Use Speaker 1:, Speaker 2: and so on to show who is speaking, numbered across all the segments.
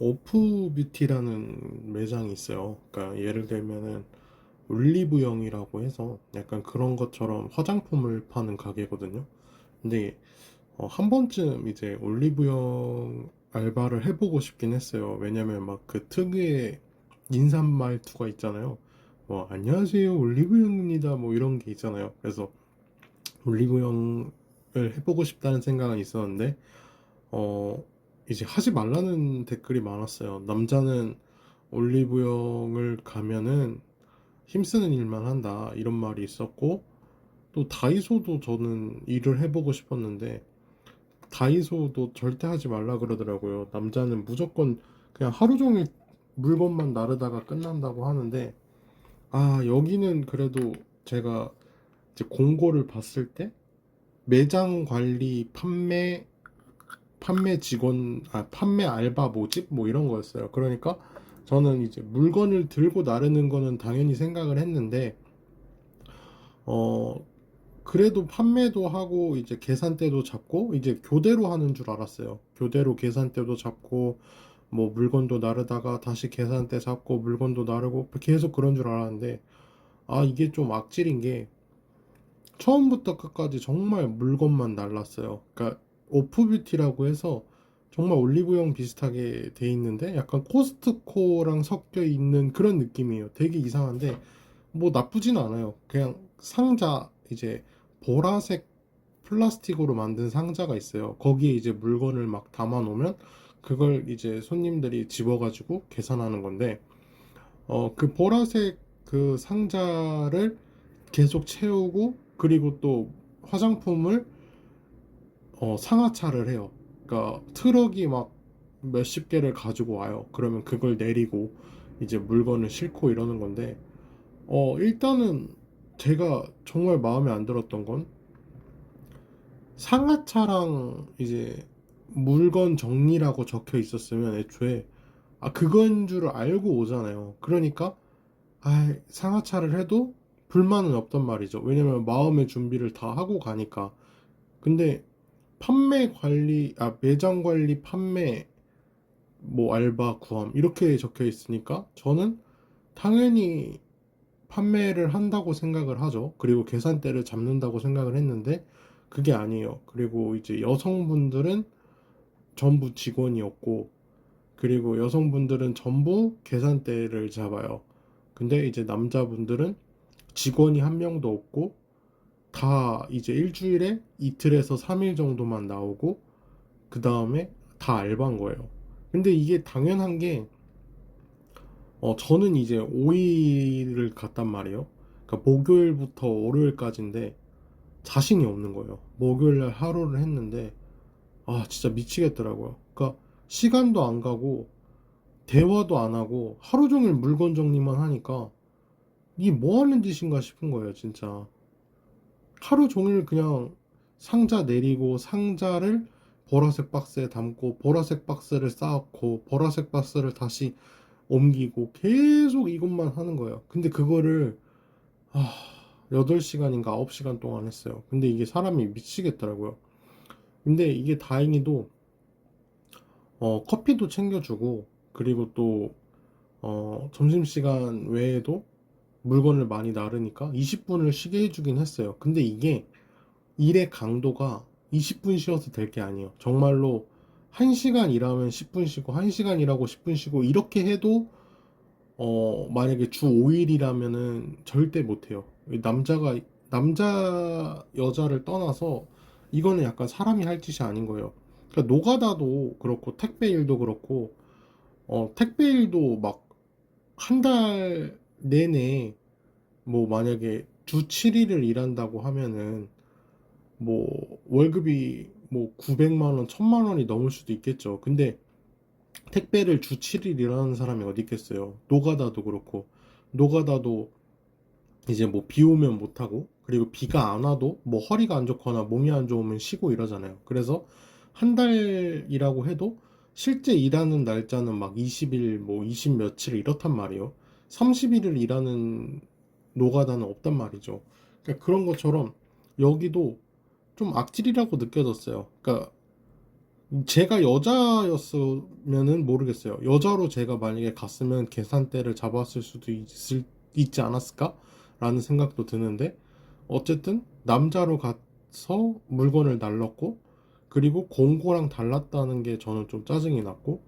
Speaker 1: 오프뷰티라는 매장이 있어요. 그러니까 예를 들면은 올리브영이라고 해서 약간 그런 것처럼 화장품을 파는 가게거든요. 근데 한 번쯤 이제 올리브영 알바를 해보고 싶긴 했어요. 왜냐면 막 그 특유의 인사 말투가 있잖아요. 뭐 안녕하세요 올리브영입니다 뭐 이런 게 있잖아요. 그래서 올리브영을 해보고 싶다는 생각은 있었는데 어 이제 하지 말라는 댓글이 많았어요. 남자는 올리브영을 가면은 힘쓰는 일만 한다 이런 말이 있었고, 또 다이소도 저는 일을 해보고 싶었는데 다이소도 절대 하지 말라 그러더라고요. 남자는 무조건 그냥 하루 종일 물건만 나르다가 끝난다고 하는데, 여기는 그래도 제가 이제 공고를 봤을 때 매장 관리 판매 직원, 판매 알바 모집 뭐 이런 거였어요. 그러니까 저는 이제 물건을 들고 나르는 거는 당연히 생각을 했는데 어 그래도 판매도 하고 이제 계산대도 잡고 이제 교대로 하는 줄 알았어요. 교대로 계산대도 잡고 뭐 물건도 나르다가 다시 계산대 잡고 물건도 나르고 계속 그런 줄 알았는데, 이게 좀 악질인 게 처음부터 끝까지 정말 물건만 날랐어요. 그러니까 오프뷰티라고 해서 정말 올리브영 비슷하게 돼 있는데 약간 코스트코랑 섞여 있는 그런 느낌이에요. 되게 이상한데 뭐 나쁘진 않아요. 그냥 상자 이제 보라색 플라스틱으로 만든 상자가 있어요. 거기에 이제 물건을 막 담아 놓으면 그걸 이제 손님들이 집어가지고 계산하는 건데, 그 보라색 그 상자를 계속 채우고 그리고 또 화장품을 상하차를 해요. 그러니까 트럭이 막 몇십 개를 가지고 와요. 그러면 그걸 내리고 이제 물건을 싣고 이러는 건데, 일단은 제가 정말 마음에 안 들었던 건 상하차랑 이제 물건 정리라고 적혀 있었으면 애초에 그건 줄 알고 오잖아요. 그러니까 상하차를 해도 불만은 없단 말이죠. 왜냐면 마음의 준비를 다 하고 가니까. 근데 매장 관리, 판매, 뭐 알바 구함 이렇게 적혀 있으니까 저는 당연히 판매를 한다고 생각을 하죠. 그리고 계산대를 잡는다고 생각을 했는데 그게 아니에요. 그리고 이제 여성분들은 전부 직원이었고, 그리고 여성분들은 전부 계산대를 잡아요. 근데 이제 남자분들은 직원이 한 명도 없고 다 이제 일주일에 이틀에서 3일 정도만 나오고 그 다음에 다 알바인 거예요. 근데 이게 당연한 게 저는 이제 5일을 갔단 말이에요. 그러니까 목요일부터 월요일까지인데 자신이 없는 거예요. 목요일날 하루를 했는데 진짜 미치겠더라고요. 그러니까 시간도 안 가고 대화도 안 하고 하루 종일 물건 정리만 하니까 이게 뭐 하는 짓인가 싶은 거예요, 진짜. 하루 종일 그냥 상자 내리고 상자를 보라색 박스에 담고 보라색 박스를 쌓고 보라색 박스를 다시 옮기고 계속 이것만 하는 거예요. 근데 그거를 아, 8시간인가 9시간 동안 했어요. 근데 이게 사람이 미치겠더라고요. 근데 이게 다행히도 커피도 챙겨주고 그리고 또 점심시간 외에도 물건을 많이 나르니까 20분을 쉬게 해주긴 했어요. 근데 이게 일의 강도가 20분 쉬어서 될 게 아니에요. 정말로 1시간 일하면 10분 쉬고 1시간 일하고 10분 쉬고 이렇게 해도 만약에 주 5일이라면은 절대 못해요. 남자 여자를 떠나서 이거는 약간 사람이 할 짓이 아닌 거예요. 그러니까 노가다도 그렇고 택배 일도 그렇고 택배 일도 막 한 달 내내 뭐 만약에 주 7일을 일한다고 하면은 뭐 월급이 뭐 900만 원, 1000만 원이 넘을 수도 있겠죠. 근데 택배를 주 7일 일하는 사람이 어디 있겠어요. 노가다도 그렇고 노가다도 이제 뭐 비 오면 못 하고 그리고 비가 안 와도 뭐 허리가 안 좋거나 몸이 안 좋으면 쉬고 이러잖아요. 그래서 한 달이라고 해도 실제 일하는 날짜는 막 20일 뭐 20 며칠 이렇단 말이에요. 30일을 일하는 노가다는 없단 말이죠. 그러니까 그런 것처럼 여기도 좀 악질이라고 느껴졌어요. 그러니까 제가 여자였으면은 모르겠어요. 여자로 제가 만약에 갔으면 계산대를 잡았을 수도 있지 않았을까? 라는 생각도 드는데, 어쨌든 남자로 가서 물건을 날랐고, 그리고 공고랑 달랐다는 게 저는 좀 짜증이 났고,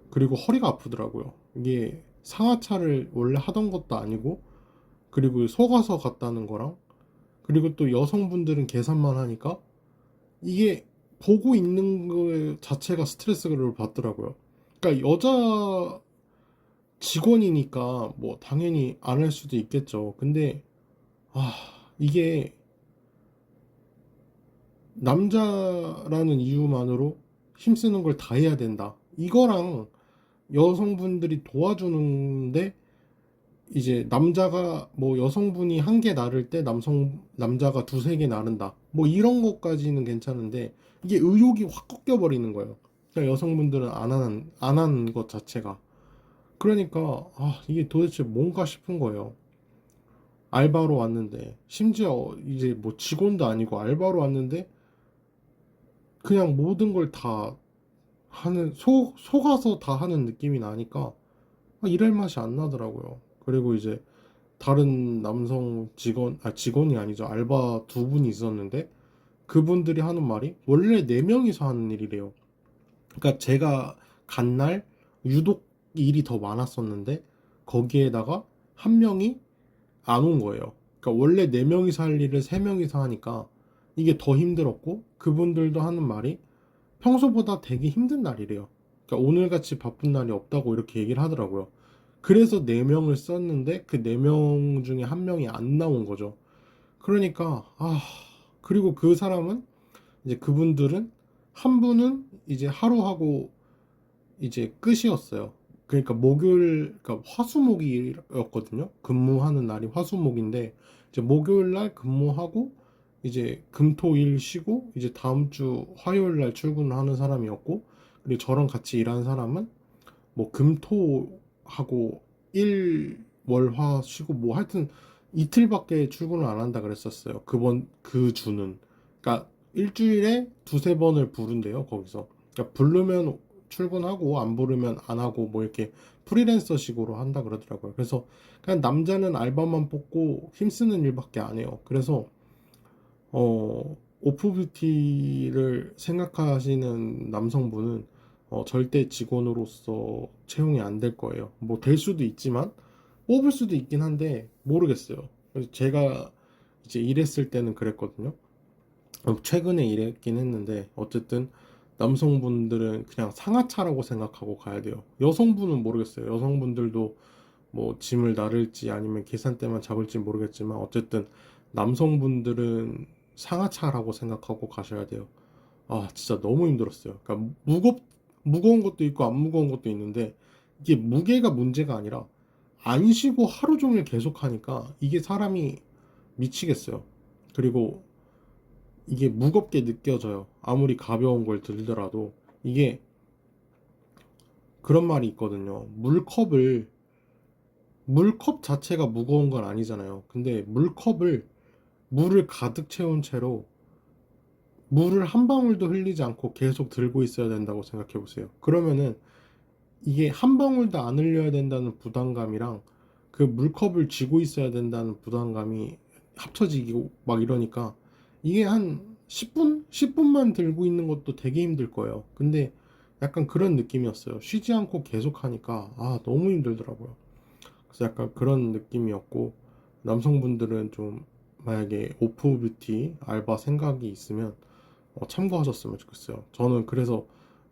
Speaker 1: 그리고 허리가 아프더라고요. 이게 상하차를 원래 하던 것도 아니고, 그리고 속아서 갔다는 거랑, 그리고 또 여성분들은 계산만 하니까 이게 보고 있는 거 자체가 스트레스를 받더라고요. 그러니까 여자 직원이니까 뭐 당연히 안 할 수도 있겠죠. 근데 아, 이게 남자라는 이유만으로 힘쓰는 걸 다 해야 된다. 이거랑 여성분들이 도와주는데 이제 남자가 뭐 여성분이 한 개 나를 때 남자가 두세 개 나른다. 뭐 이런 것까지는 괜찮은데 이게 의욕이 확 꺾여 버리는 거예요. 그러니까 여성분들은 안 하는 것 자체가. 그러니까 아, 이게 도대체 뭔가 싶은 거예요. 알바로 왔는데 심지어 이제 뭐 직원도 아니고 알바로 왔는데 그냥 모든 걸 다 하는 속아서 다 하는 느낌이 나니까 아, 일할 맛이 안 나더라고요. 그리고 이제 다른 남성 직원이 아니죠. 알바 두 분이 있었는데 그분들이 하는 말이 원래 네 명이서 하는 일이래요. 그러니까 제가 간 날 유독 일이 더 많았었는데 거기에다가 한 명이 안 온 거예요. 그러니까 원래 네 명이서 할 일을 세 명이서 하니까 이게 더 힘들었고 그분들도 하는 말이 평소보다 되게 힘든 날이래요. 그러니까 오늘같이 바쁜 날이 없다고 이렇게 얘기를 하더라고요. 그래서 4명을 썼는데 그 4명 중에 한 명이 안 나온 거죠. 그러니까 그리고 그 사람은 이제 그분들은 한 분은 이제 하루 하고 이제 끝이었어요. 그러니까 그러니까 화수목이었거든요. 근무하는 날이 화수목인데 이제 목요일 날 근무하고 이제 금토일 쉬고 이제 다음 주 화요일 날 출근을 하는 사람이었고, 그리고 저랑 같이 일하는 사람은 뭐 금토하고 일, 월, 화 쉬고 뭐 하여튼 이틀밖에 출근을 안 한다 그랬었어요. 그 주는. 그러니까 일주일에 두세 번을 부른대요, 거기서. 그러니까 부르면 출근하고 안 부르면 안 하고 뭐 이렇게 프리랜서식으로 한다 그러더라고요. 그래서 그냥 남자는 알바만 뽑고 힘쓰는 일밖에 안 해요. 그래서 오프뷰티를 생각하시는 남성분은 절대 직원으로서 채용이 안 될 거예요. 뭐 될 수도 있지만 뽑을 수도 있긴 한데 모르겠어요. 그래서 제가 이제 일했을 때는 그랬거든요. 최근에 일했긴 했는데 어쨌든 남성분들은 그냥 상하차라고 생각하고 가야 돼요. 여성분은 모르겠어요. 여성분들도 뭐 짐을 나를지 아니면 계산대만 잡을지 모르겠지만 어쨌든 남성분들은 상하차라고 생각하고 가셔야 돼요. 아, 진짜 너무 힘들었어요. 그러니까 무거운 것도 있고 안 무거운 것도 있는데 이게 무게가 문제가 아니라 안 쉬고 하루 종일 계속 하니까 이게 사람이 미치겠어요. 그리고 이게 무겁게 느껴져요. 아무리 가벼운 걸 들더라도 이게 그런 말이 있거든요. 물컵 자체가 무거운 건 아니잖아요. 근데 물을 가득 채운 채로 물을 한 방울도 흘리지 않고 계속 들고 있어야 된다고 생각해 보세요. 그러면은 이게 한 방울도 안 흘려야 된다는 부담감이랑 그 물컵을 쥐고 있어야 된다는 부담감이 합쳐지고 막 이러니까 이게 한 10분? 10분만 들고 있는 것도 되게 힘들 거예요. 근데 약간 그런 느낌이었어요. 쉬지 않고 계속 하니까 너무 힘들더라고요. 그래서 약간 그런 느낌이었고, 남성분들은 좀 만약에 오프 뷰티 알바 생각이 있으면 참고하셨으면 좋겠어요. 저는 그래서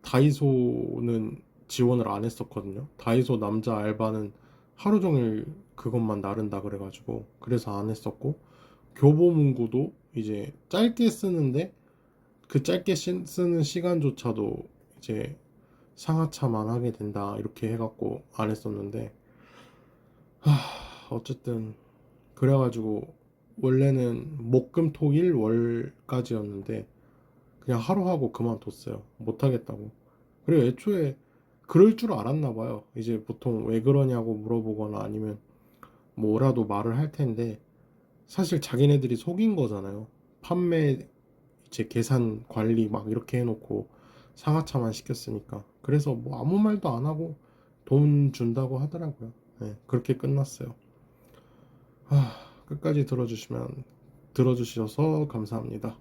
Speaker 1: 다이소는 지원을 안 했었거든요. 다이소 남자 알바는 하루 종일 그것만 나른다 그래가지고 그래서 안 했었고, 교보문고도 이제 짧게 쓰는데 그 짧게 쓰는 시간조차도 이제 상하차만 하게 된다 이렇게 해갖고 안 했었는데, 어쨌든 그래가지고 원래는 목금토일 월까지였는데 그냥 하루 하고 그만뒀어요. 못하겠다고. 그리고 애초에 그럴 줄 알았나 봐요. 이제 보통 왜 그러냐고 물어보거나 아니면 뭐라도 말을 할 텐데 사실 자기네들이 속인 거잖아요. 판매 이제 계산 관리 막 이렇게 해놓고 상하차만 시켰으니까. 그래서 뭐 아무 말도 안 하고 돈 준다고 하더라고요. 네, 그렇게 끝났어요. 끝까지 들어주셔서 감사합니다.